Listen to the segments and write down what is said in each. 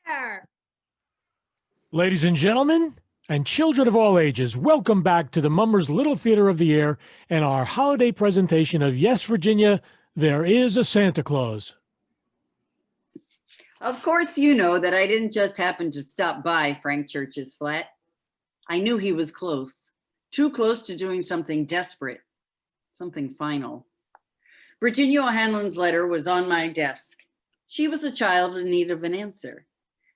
there. Ladies and gentlemen, and children of all ages, welcome back to the Mummers Little Theater of the Year and our holiday presentation of Yes, Virginia, There Is a Santa Claus. Of course, you know that I didn't just happen to stop by Frank Church's flat. I knew he was close, too close to doing something desperate, something final. Virginia O'Hanlon's letter was on my desk. She was a child in need of an answer,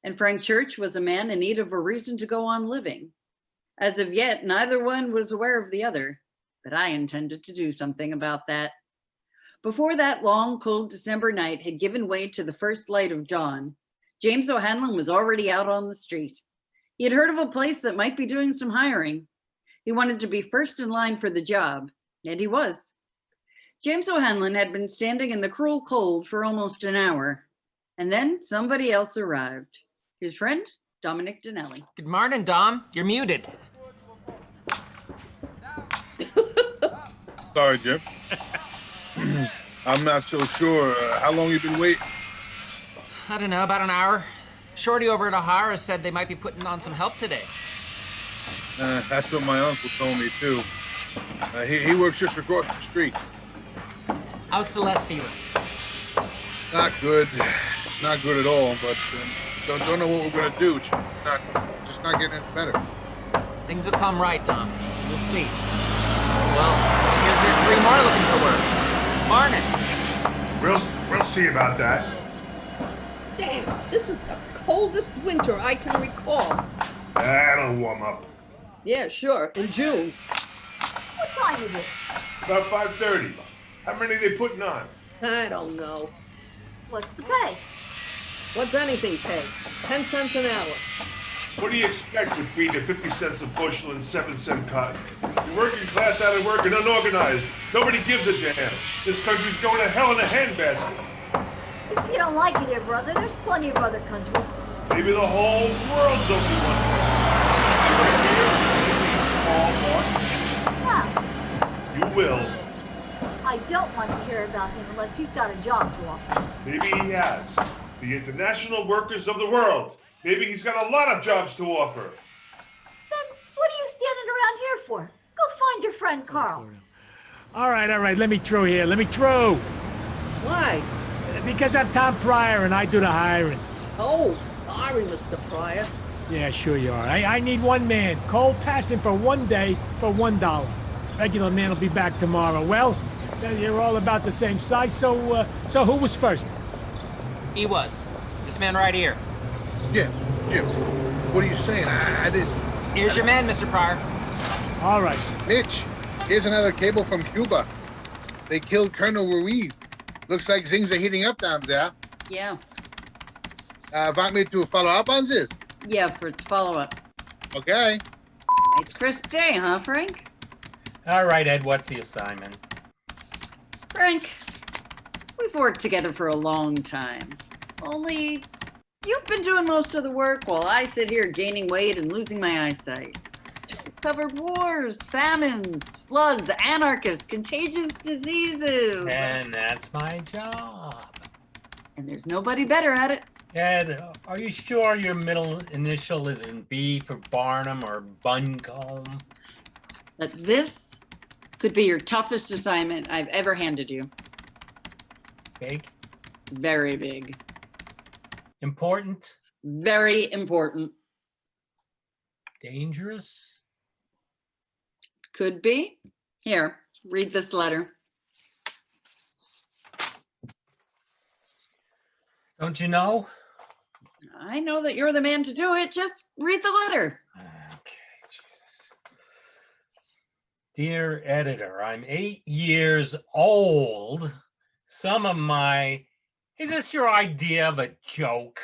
and Frank Church was a man in need of a reason to go on living. As of yet, neither one was aware of the other, but I intended to do something about that. Before that long, cold December night had given way to the first light of dawn, James O'Hanlon was already out on the street. He had heard of a place that might be doing some hiring. He wanted to be first in line for the job, and he was. James O'Hanlon had been standing in the cruel cold for almost an hour, and then somebody else arrived. His friend, Dominic Donnelly. Good morning, Dom. You're muted. Sorry, Jim. I'm not so sure. How long you been waiting? I don't know, about an hour. Shorty over at O'Hara said they might be putting on some help today. That's what my uncle told me, too. He works just across the street. How's Celeste feeling? Not good. Not good at all, but don't know what we're going to do. She's just not getting any better. Things will come right, Dom. We'll see. Well, here's 3 more looking for work. Morning. We'll see about that. Damn, this is the coldest winter I can recall. That'll warm up. Yeah, sure, in June. What time is it? About 5:30. How many are they putting on? I don't know. What's the pay? What's anything pay? 10 cents an hour. What do you expect with feed at 50 cents a bushel and 7-cent cotton? The working class out of work and unorganized. Nobody gives a damn. This country's going to hell in a handbasket. If you don't like it here, brother, there's plenty of other countries. Maybe the whole world's only one place. Now, You will. I don't want to hear about him unless he's got a job to offer. Maybe he has. The international workers of the world. Maybe he's got a lot of jobs to offer. Then what are you standing around here for? Go find your friend Carl. All right, let me through here. Let me through. Why? Because I'm Tom Pryor and I do the hiring. Oh, sorry, Mr. Pryor. Yeah, sure you are. I need one man, cold passing for 1 day for $1. Regular man will be back tomorrow. Well, you're all about the same size, so who was first? He was. This man right here. Jim, what are you saying? I didn't... Here's your man, Mr. Pryor. All right. Mitch, here's another cable from Cuba. They killed Colonel Ruiz. Looks like things are heating up down there. Yeah, Want me to follow up on this? yeah, for its follow-up. Okay. Nice crisp day, huh, Frank? All right, Ed, what's the assignment? Frank, we've worked together for a long time. Only you've been doing most of the work while I sit here gaining weight and losing my eyesight. Covered wars, famines, floods, anarchists, contagious diseases. And that's my job. And there's nobody better at it. Ed, are you sure your middle initial isn't B for Barnum or Buncombe? But this could be your toughest assignment I've ever handed you. Big? Very big. Important? Very important. Dangerous? Could be. Here, read this letter. Don't you know? I know that you're the man to do it. Just read the letter. Okay, Jesus. Dear editor, I'm 8 years old. Some of my... Is this your idea of a joke?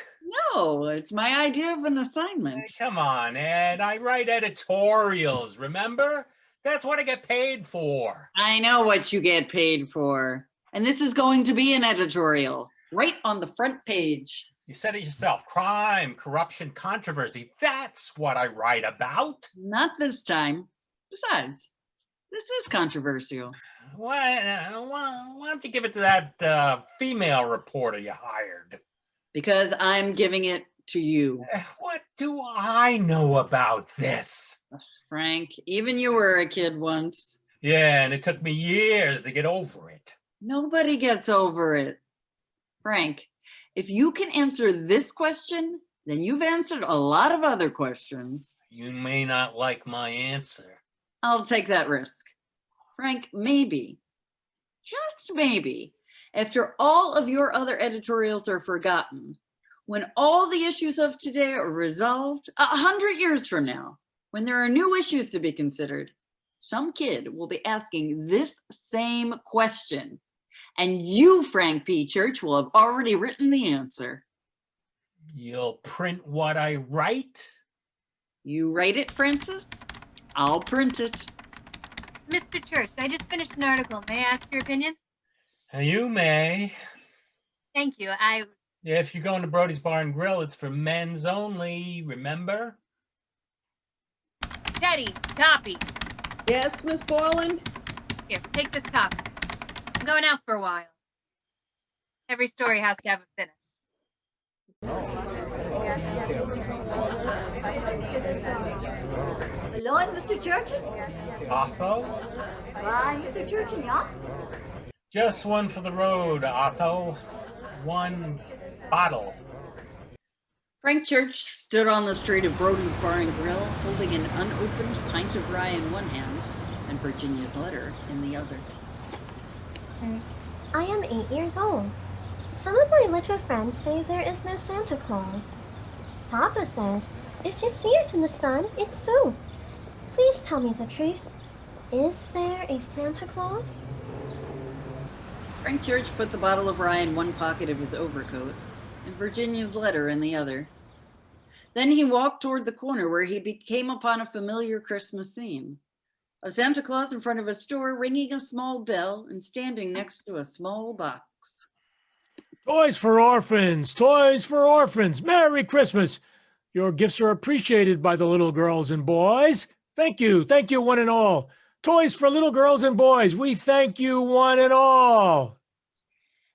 No, it's my idea of an assignment. Hey, come on, Ed. I write editorials, remember? That's what I get paid for. I know what you get paid for. And this is going to be an editorial, right on the front page. You said it yourself, crime, corruption, controversy. That's what I write about. Not this time. Besides, this is controversial. Why don't you give it to that female reporter you hired? Because I'm giving it to you. What do I know about this? Frank, even you were a kid once. Yeah, and it took me years to get over it. Nobody gets over it. Frank, if you can answer this question, then you've answered a lot of other questions. You may not like my answer. I'll take that risk. Frank, maybe, just maybe, after all of your other editorials are forgotten, when all the issues of today are resolved, 100 years from now, when there are new issues to be considered, some kid will be asking this same question. And you, Frank P. Church, will have already written the answer. You'll print what I write? You write it, Francis? I'll print it. Mr. Church, I just finished an article. May I ask your opinion? You may. Thank you. If you're going to Brody's Bar and Grill, it's for men's only, remember? Teddy, copy. Yes, Miss Borland? Here, take this copy. I'm going out for a while. Every story has to have a finish. Hello, Mr. Churchin? Otho? Why, Mr. Churchin, yeah? Just one for the road, Otho. One bottle. Frank Church stood on the street of Brody's Bar and Grill, holding an unopened pint of rye in one hand and Virginia's letter in the other. I am 8 years old. Some of my little friends say there is no Santa Claus. Papa says, if you see it in the sun, it's so. Please tell me the truth. Is there a Santa Claus? Frank Church put the bottle of rye in one pocket of his overcoat and Virginia's letter in the other. Then he walked toward the corner where he came upon a familiar Christmas scene. A Santa Claus in front of a store ringing a small bell and standing next to a small box. Toys for orphans, toys for orphans. Merry Christmas. Your gifts are appreciated by the little girls and boys. Thank you one and all. Toys for little girls and boys. We thank you one and all.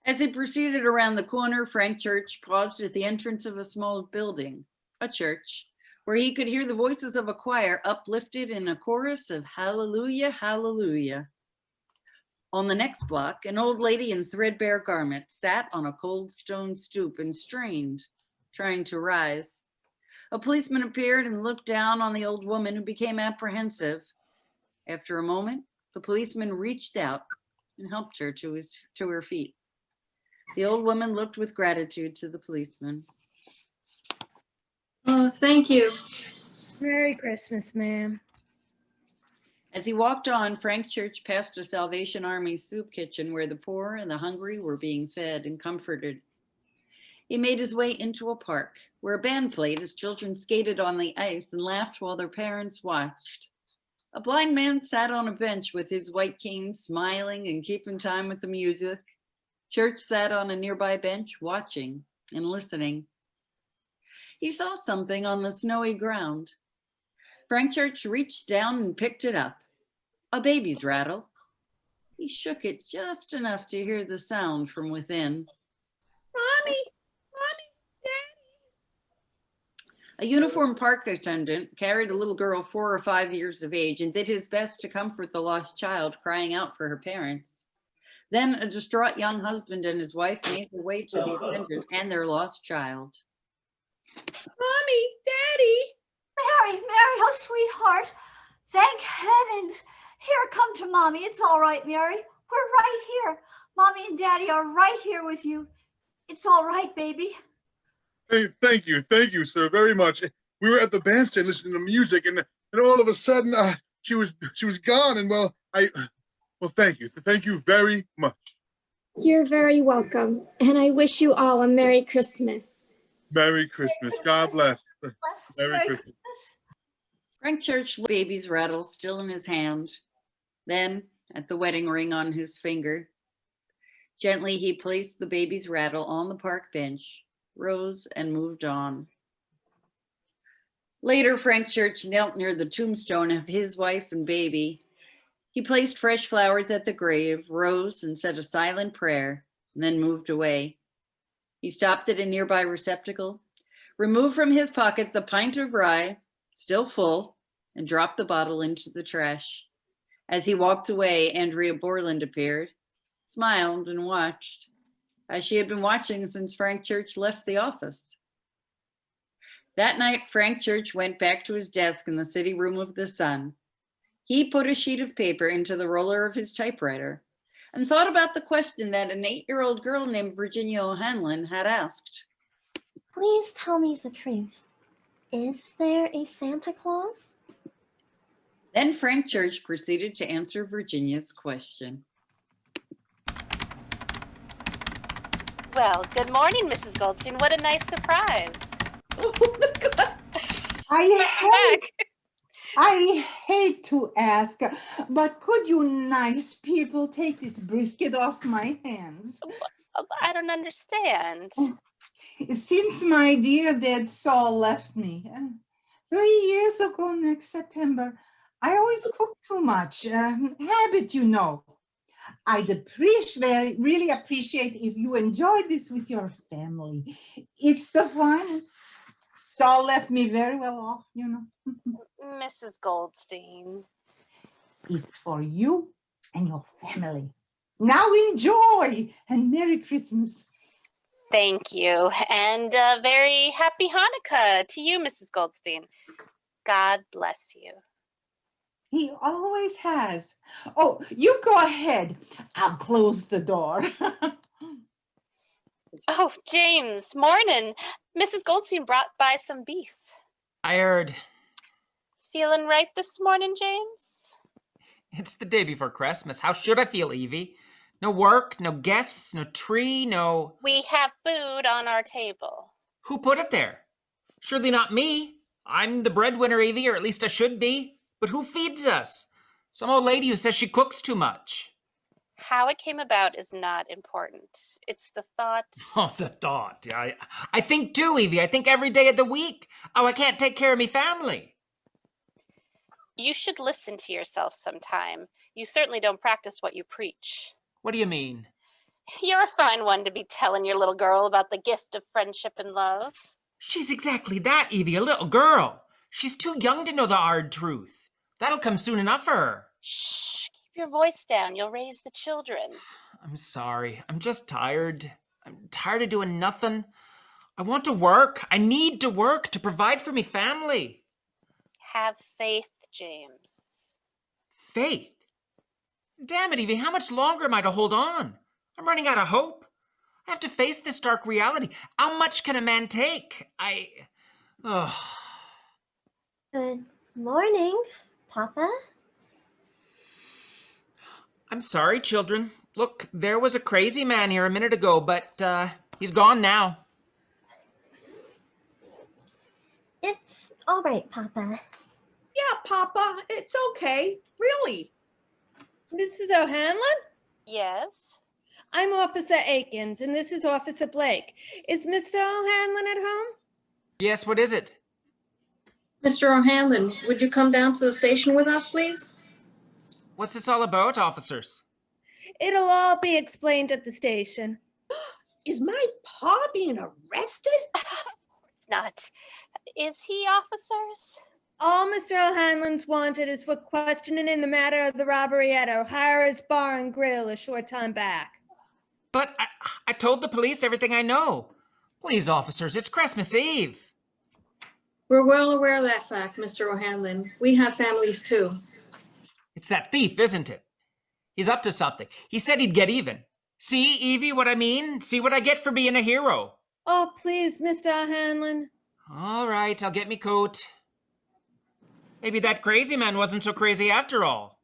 As he proceeded around the corner, Frank Church paused at the entrance of a small building, a church, where he could hear the voices of a choir uplifted in a chorus of hallelujah, hallelujah. On the next block, an old lady in threadbare garments sat on a cold stone stoop and strained, trying to rise. A policeman appeared and looked down on the old woman, who became apprehensive. After a moment, the policeman reached out and helped her to her feet. The old woman looked with gratitude to the policeman. Oh, thank you. Merry Christmas, ma'am. As he walked on, Frank Church passed a Salvation Army soup kitchen where the poor and the hungry were being fed and comforted. He made his way into a park where a band played as children skated on the ice and laughed while their parents watched. A blind man sat on a bench with his white cane, smiling and keeping time with the music. Church sat on a nearby bench, watching and listening. He saw something on the snowy ground. Frank Church reached down and picked it up. A baby's rattle. He shook it just enough to hear the sound from within. Mommy, Daddy. A uniformed park attendant carried a little girl 4 or 5 years of age and did his best to comfort the lost child, crying out for her parents. Then a distraught young husband and his wife made their way to the attendant and their lost child. Mommy, Daddy. Mary, oh sweetheart. Thank heavens. Here, come to Mommy. It's all right, Mary. We're right here. Mommy and Daddy are right here with you. It's all right, baby. Hey, thank you, sir, very much. We were at the bandstand listening to music, and all of a sudden, she was gone. And well, thank you very much. You're very welcome, and I wish you all a Merry Christmas. Merry Christmas. God bless. Merry Christmas. Frank Church, the baby's rattle still in his hand. Then, at the wedding ring on his finger, gently he placed the baby's rattle on the park bench, rose, and moved on. Later, Frank Church knelt near the tombstone of his wife and baby. He placed fresh flowers at the grave, rose, and said a silent prayer, and then moved away. He stopped at a nearby receptacle, removed from his pocket the pint of rye, still full, and dropped the bottle into the trash. As he walked away, Andrea Borland appeared, smiled, and watched, as she had been watching since Frank Church left the office. That night, Frank Church went back to his desk in the city room of the Sun. He put a sheet of paper into the roller of his typewriter and thought about the question that an 8-year-old girl named Virginia O'Hanlon had asked. Please tell me the truth. Is there a Santa Claus? Then Frank Church proceeded to answer Virginia's question. Well, good morning, Mrs. Goldstein. What a nice surprise. Oh my God. I hate to ask, but could you nice people take this brisket off my hands? I don't understand. Since my dear dead Saul left me 3 years ago next September, I always cook too much. Habit, you know. I'd really appreciate if you enjoyed this with your family. It's the finest. Saul left me very well off, you know. Mrs. Goldstein. It's for you and your family. Now enjoy and Merry Christmas. Thank you. And a very happy Hanukkah to you, Mrs. Goldstein. God bless you. He always has. Oh, you go ahead. I'll close the door. Oh, James, morning. Mrs. Goldstein brought by some beef. Tired. Feeling right this morning, James? It's the day before Christmas. How should I feel, Evie? No work, no gifts, no tree, no... We have food on our table. Who put it there? Surely not me. I'm the breadwinner, Evie, or at least I should be. But who feeds us? Some old lady who says she cooks too much. How it came about is not important. It's the thought. Oh, the thought. I think too, Evie. I think every day of the week. Oh, I can't take care of me family. You should listen to yourself sometime. You certainly don't practice what you preach. What do you mean? You're a fine one to be telling your little girl about the gift of friendship and love. She's exactly that, Evie, a little girl. She's too young to know the hard truth. That'll come soon enough for her. Shh, keep your voice down. You'll raise the children. I'm sorry. I'm just tired. I'm tired of doing nothing. I want to work. I need to work to provide for me family. Have faith, James. Faith? Damn it, Evie, how much longer am I to hold on? I'm running out of hope. I have to face this dark reality. How much can a man take? Good morning, Papa. I'm sorry, children. Look, there was a crazy man here a minute ago, but he's gone now. It's all right, Papa. Yeah, Papa, it's okay. Really. Mrs. O'Hanlon? Yes? I'm Officer Akins, and this is Officer Blake. Is Mr. O'Hanlon at home? Yes, what is it? Mr. O'Hanlon, would you come down to the station with us, please? What's this all about, officers? It'll all be explained at the station. Is my pa being arrested? Of course not. Is he, officers? All Mr. O'Hanlon's wanted is for questioning in the matter of the robbery at O'Hara's Bar and Grill a short time back. But I told the police everything I know. Please, officers, it's Christmas Eve. We're well aware of that fact, Mr. O'Hanlon. We have families too. It's that thief, isn't it? He's up to something. He said he'd get even. See, Evie, what I mean? See what I get for being a hero. Oh, please, Mr. O'Hanlon. All right, I'll get me coat. Maybe that crazy man wasn't so crazy after all.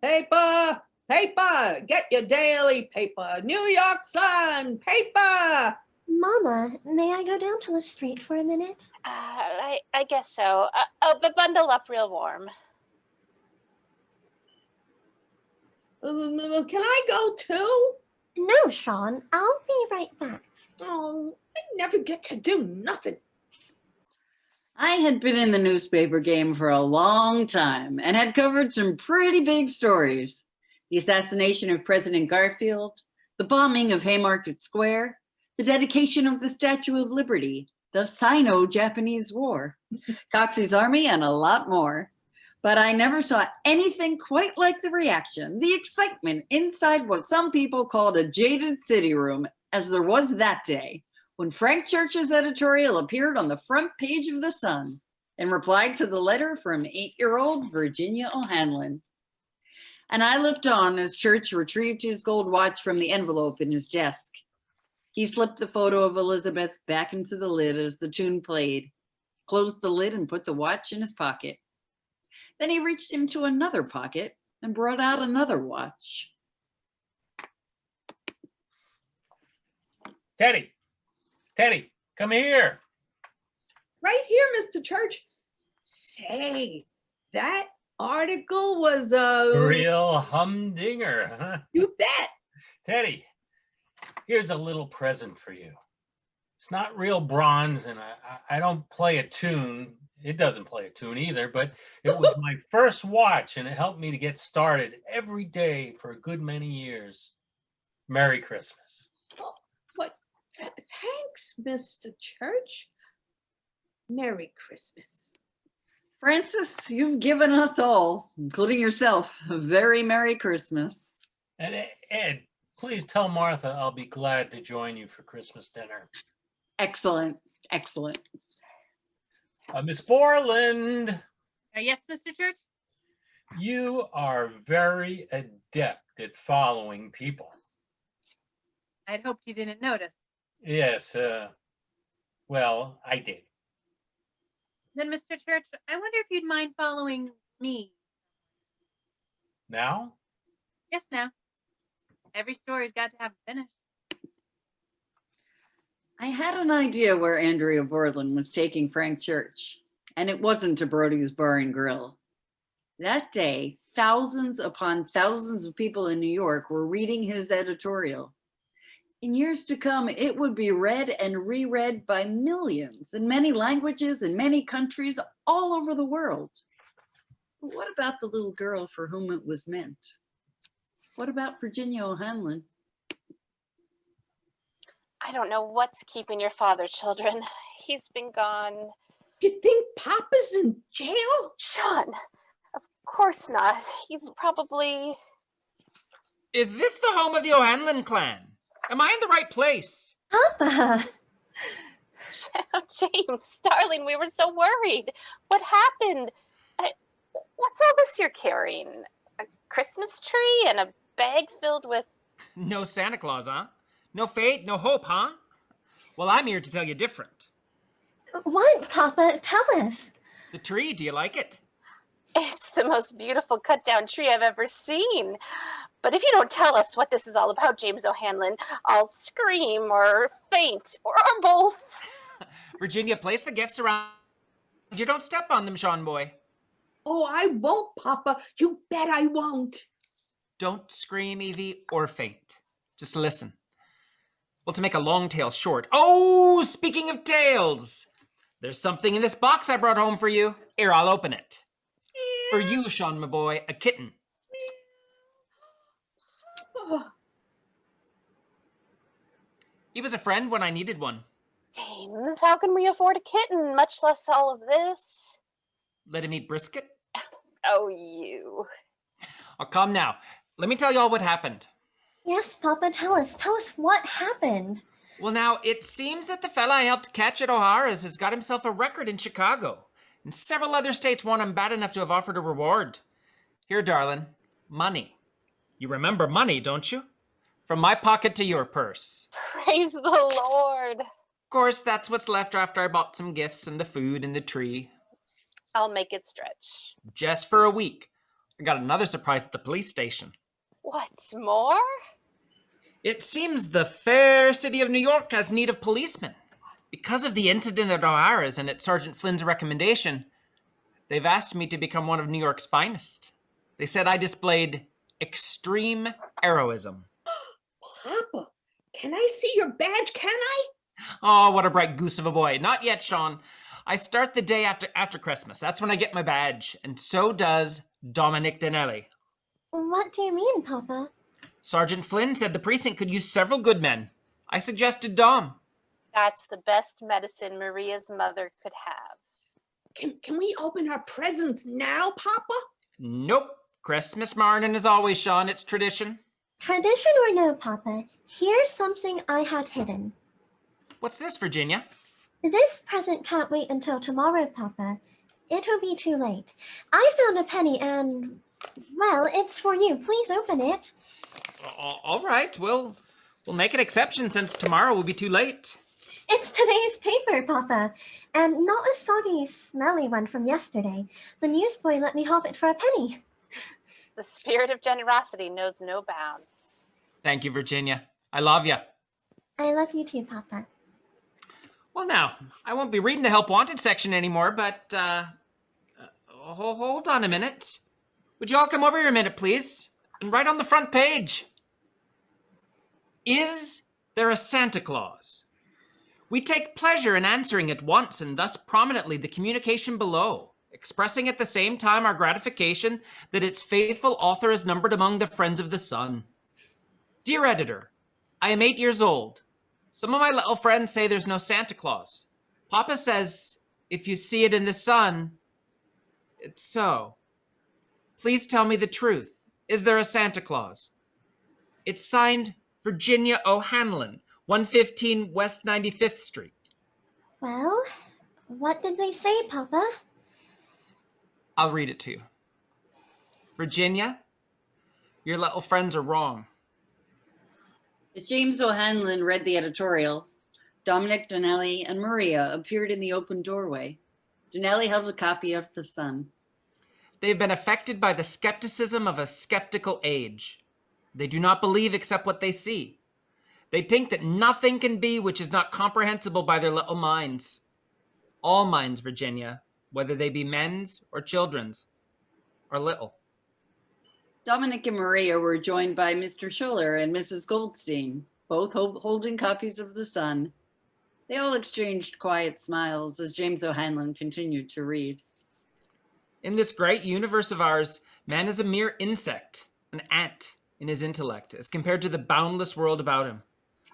Paper, paper, get your daily paper. New York Sun, paper. Mama, may I go down to the street for a minute? I guess so. But bundle up real warm. Can I go too? No, Sean, I'll be right back. Oh, I never get to do nothing. I had been in the newspaper game for a long time and had covered some pretty big stories. The assassination of President Garfield, the bombing of Haymarket Square, the dedication of the Statue of Liberty, the Sino-Japanese War, Coxey's Army, and a lot more. But I never saw anything quite like the reaction, the excitement inside what some people called a jaded city room, as there was that day when Frank Church's editorial appeared on the front page of The Sun and replied to the letter from 8-year-old Virginia O'Hanlon. And I looked on as Church retrieved his gold watch from the envelope in his desk. He slipped the photo of Elizabeth back into the lid as the tune played, closed the lid and put the watch in his pocket. Then he reached into another pocket and brought out another watch. Teddy, come here. Right here, Mr. Church. Say, that article was a Real humdinger, huh? You bet. Teddy, here's a little present for you. It's not real bronze, and I don't play a tune. It doesn't play a tune either, but it was my first watch, and it helped me to get started every day for a good many years. Merry Christmas. What? Thanks, Mr. Church. Merry Christmas. Francis, you've given us all, including yourself, a very Merry Christmas. And Ed, please tell Martha I'll be glad to join you for Christmas dinner. Excellent, excellent. Miss Borland. Yes, Mr. Church? You are very adept at following people. I'd hoped you didn't notice. Yes, well, I did. Then, Mr. Church, I wonder if you'd mind following me. Now? Yes, now. Every story's got to have a finish. I had an idea where Andrea Borland was taking Frank Church, and it wasn't to Brody's Bar and Grill. That day, thousands upon thousands of people in New York were reading his editorial. In years to come, it would be read and reread by millions in many languages in many countries all over the world. But what about the little girl for whom it was meant? What about Virginia O'Hanlon? I don't know what's keeping your father, children. He's been gone. You think Papa's in jail? Sean, of course not. He's probably... Is this the home of the O'Hanlon clan? Am I in the right place? Papa! James, darling, we were so worried. What happened? What's all this you're carrying? A Christmas tree and a bag filled with... No Santa Claus, huh? No fate, no hope, huh? Well, I'm here to tell you different. What, Papa? Tell us. The tree, do you like it? It's the most beautiful cut-down tree I've ever seen. But if you don't tell us what this is all about, James O'Hanlon, I'll scream or faint or both. Virginia, place the gifts around. You don't step on them, Sean boy. Oh, I won't, Papa. You bet I won't. Don't scream, Evie, or faint. Just listen. Well, to make a long tale short. Oh, speaking of tales, there's something in this box I brought home for you. Here, I'll open it. For you, Sean, my boy, a kitten. He was a friend when I needed one. James, how can we afford a kitten, much less all of this? Let him eat brisket? Oh, you. Oh, come now. Let me tell you all what happened. Yes, Papa, tell us. Tell us what happened. Well, now, it seems that the fella I helped catch at O'Hara's has got himself a record in Chicago. And several other states want him bad enough to have offered a reward. Here, darling, money. You remember money, don't you? From my pocket to your purse. Praise the Lord. Of course, that's what's left after I bought some gifts and the food and the tree. I'll make it stretch. Just for a week. I got another surprise at the police station. What, more? It seems the fair city of New York has need of policemen. Because of the incident at O'Hara's and at Sergeant Flynn's recommendation, they've asked me to become one of New York's finest. They said I displayed extreme heroism. Papa, can I see your badge, can I? Oh, what a bright goose of a boy. Not yet, Sean. I start the day after Christmas. That's when I get my badge. And so does Dominic Donnelly. What do you mean, Papa? Sergeant Flynn said the precinct could use several good men. I suggested Dom. That's the best medicine Maria's mother could have. Can we open our presents now, Papa? Nope. Christmas morning is always, Sean. It's tradition. Tradition or no, Papa, here's something I had hidden. What's this, Virginia? This present can't wait until tomorrow, Papa. It'll be too late. I found a penny and, well, it's for you. Please open it. All right. We'll make an exception since tomorrow will be too late. It's today's paper, Papa, and not a soggy, smelly one from yesterday. The newsboy let me have it for a penny. The spirit of generosity knows no bounds. Thank you, Virginia. I love you. I love you too, Papa. Well, now, I won't be reading the Help Wanted section anymore, but hold on a minute. Would you all come over here a minute, please? And right on the front page. Is there a Santa Claus? We take pleasure in answering at once and thus prominently the communication below, expressing at the same time our gratification that its faithful author is numbered among the friends of the Sun. Dear editor, I am 8 years old. Some of my little friends say there's no Santa Claus. Papa says if you see it in the sun, it's so. Please tell me the truth. Is there a Santa Claus? It's signed Virginia O'Hanlon, 115 West 95th Street. Well, what did they say, Papa? I'll read it to you. Virginia, your little friends are wrong. As James O'Hanlon read the editorial, Dominic, Donnelly, and Maria appeared in the open doorway. Donnelly held a copy of The Sun. They have been affected by the skepticism of a skeptical age. They do not believe except what they see. They think that nothing can be which is not comprehensible by their little minds. All minds, Virginia, whether they be men's or children's, are little. Dominic and Maria were joined by Mr. Scholler and Mrs. Goldstein, both holding copies of The Sun. They all exchanged quiet smiles as James O'Hanlon continued to read. In this great universe of ours, man is a mere insect, an ant in his intellect, as compared to the boundless world about him,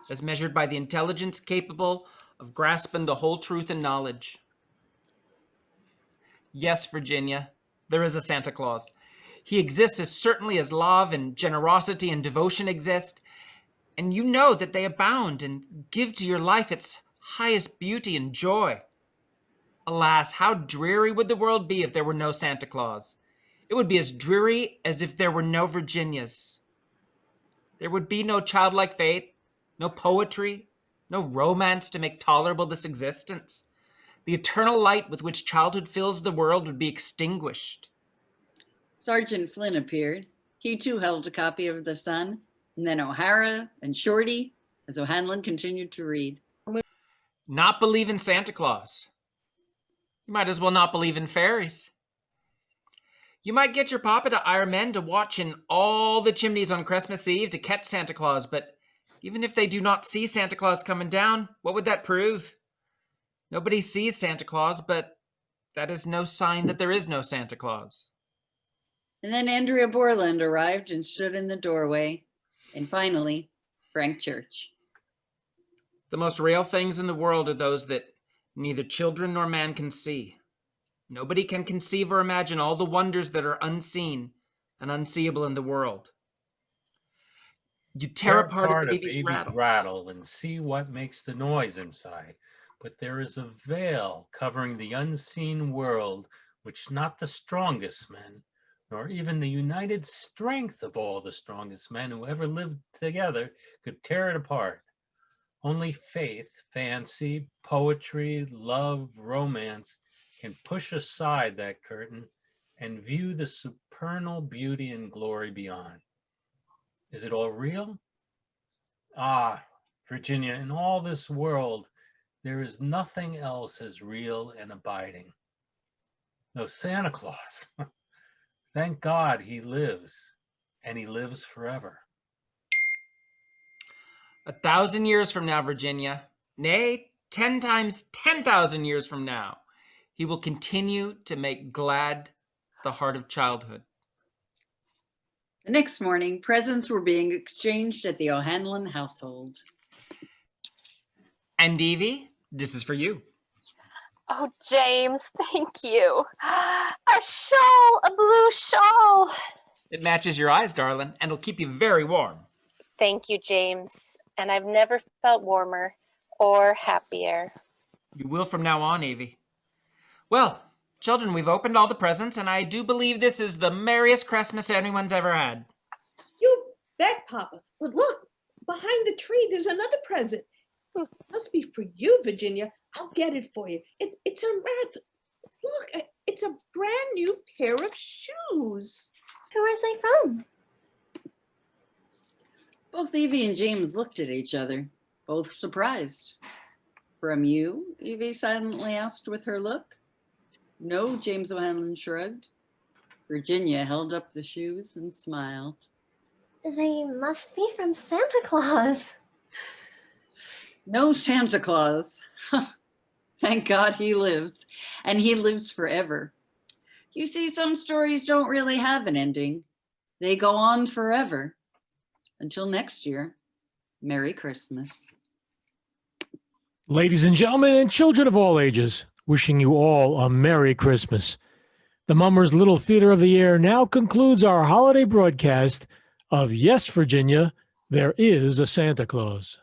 as measured by the intelligence capable of grasping the whole truth and knowledge. Yes, Virginia, there is a Santa Claus. He exists as certainly as love and generosity and devotion exist, and you know that they abound and give to your life its highest beauty and joy. Alas, how dreary would the world be if there were no Santa Claus? It would be as dreary as if there were no Virginias. There would be no childlike faith, no poetry, no romance to make tolerable this existence. The eternal light with which childhood fills the world would be extinguished. Sergeant Flynn appeared. He too held a copy of The Sun, and then O'Hara and Shorty, as O'Hanlon continued to read. Not believe in Santa Claus. You might as well not believe in fairies. You might get your papa to hire men to watch in all the chimneys on Christmas Eve to catch Santa Claus, but even if they do not see Santa Claus coming down, what would that prove? Nobody sees Santa Claus, but that is no sign that there is no Santa Claus. And then Andrea Borland arrived and stood in the doorway. And finally, Frank Church. The most real things in the world are those that neither children nor man can see. Nobody can conceive or imagine all the wonders that are unseen and unseeable in the world. You tear apart a baby's rattle and see what makes the noise inside. But there is a veil covering the unseen world, which not the strongest men, nor even the united strength of all the strongest men who ever lived together, could tear it apart. Only faith, fancy, poetry, love, romance can push aside that curtain and view the supernal beauty and glory beyond. Is it all real? Ah, Virginia, in all this world, there is nothing else as real and abiding. No Santa Claus. Thank God he lives, and he lives forever. 1,000 years from now, Virginia, nay, 10 times 10,000 years from now, he will continue to make glad the heart of childhood. The next morning, presents were being exchanged at the O'Hanlon household. And Evie, this is for you. Oh, James, thank you. A shawl, a blue shawl. It matches your eyes, darling, and it'll keep you very warm. Thank you, James. And I've never felt warmer or happier. You will from now on, Evie. Well, children, we've opened all the presents, and I do believe this is the merriest Christmas anyone's ever had. You bet, Papa. But look, behind the tree, there's another present. Must be for you, Virginia. I'll get it for you. It's a rat. Look, it's a brand new pair of shoes. Who are they from? Both Evie and James looked at each other, both surprised. From you? Evie silently asked with her look. No, James O'Hanlon shrugged. Virginia held up the shoes and smiled. They must be from Santa Claus. No Santa Claus. Thank God he lives, and he lives forever. You see, some stories don't really have an ending. They go on forever. Until next year, Merry Christmas. Ladies and gentlemen, and children of all ages, wishing you all a Merry Christmas. The Mummers Little Theater of the Year now concludes our holiday broadcast of Yes, Virginia, There Is a Santa Claus.